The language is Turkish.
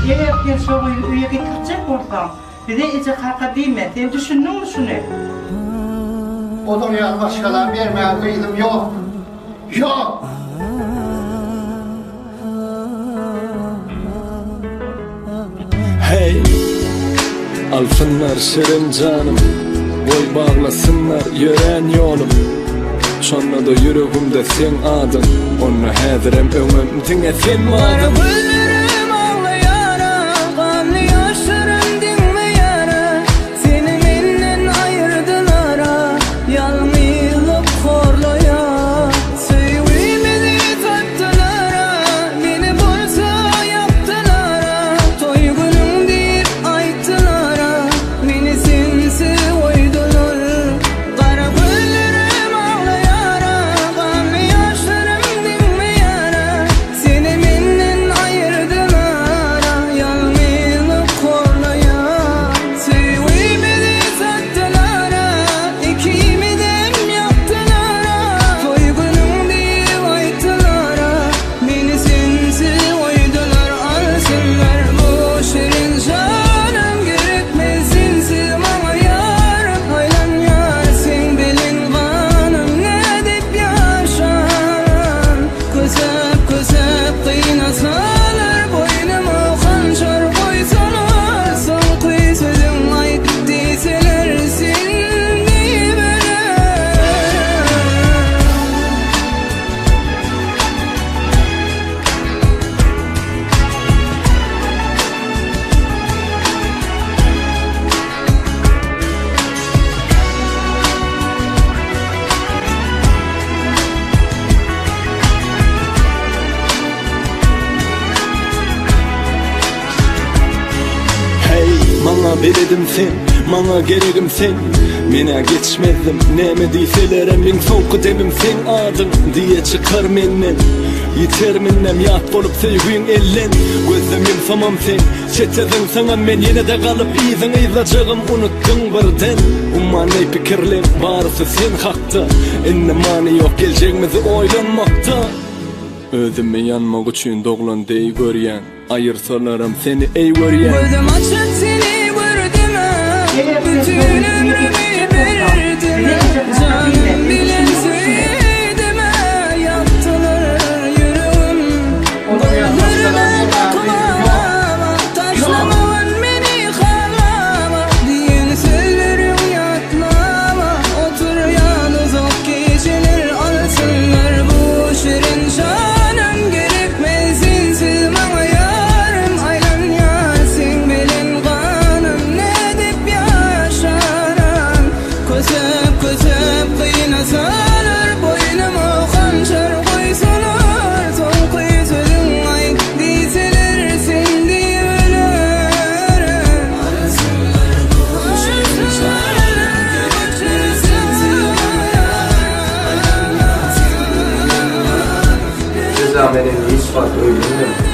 Eğer ben şu üye getirecek olsam, bir de iyice kalka değme. Sen düşündün mü şunu? O dünya başkadan vermeye kıydım yok. Yok. Hey, alsınlar şirin canım, boy bağlasınlar yüren yolum. Sonra da yüreğimde sen adın, onu hedirem ömrümdün sen madın. Güllerim ağlayara, kanlı yaşlarım dinmeyara, seni benden ayırdılara, yalnızlık horlaya. Sevgimi tattılara, beni bolsa yaptılara, toy günüm deyip ayttılara, beni sinsi oydular. Kara güllerim ağlayara, kanlı yaşlarım dinmeyara, seni benden ayırdılara, yalnızlık horlaya. Sevgimi tattılara, ikimi dem yaptılara, toy günüm deyip ayttılara, beni sinsi oydular. Alsınlar bu şirin canım, gerekmez sinsiz bana yarım. Haylan yar sen bilin kanım, ne deyip yaşarım. Kösep kösep kıynasalar, boynuma hançer koysalar, son kıy sözüm ayıp deyseler, sen deyiverer. Hey, bana veredim sen, bana gereğim sen. Mene geçmezdim, neme deyseler min soğuk demim sen adın diye çıkar menden. Yeter minnem yat bolup sevgin ellen, gözüm yumsamam sen. Çetedin sana men yine de kalıp izin izlacağım, unuttun birden. Ummaney pikirlem barısı sen hakta, enne mani yok geleceğimizi oylanmakta. Özüme yanmak üçün doğulan dey göryen, ayırsalarım seni ey göryen. Gözüm açıp seni gördüm, bütün ömrümü verdim. Canım bilen sevdim, yaptılar yüreğim. Gözlerime bakmama, taşlamavan beni kalmama, diyen sözlerim yatlama. Otur yalnız o geceler, alsınlar bu şirin canım, gerekmez sinsiz bana yarım. Aylan yar sen bilin kanım, ne deyip yaşarım. Kösep kösep kıynasalar, boynuma hançer koysalar, son kıy sözüm ayıp deyseler, sen deyiverer. Alsınlar bu şirin canım, gerekmez sinsiz bana yarım. Rıza benim ispat öyle mi?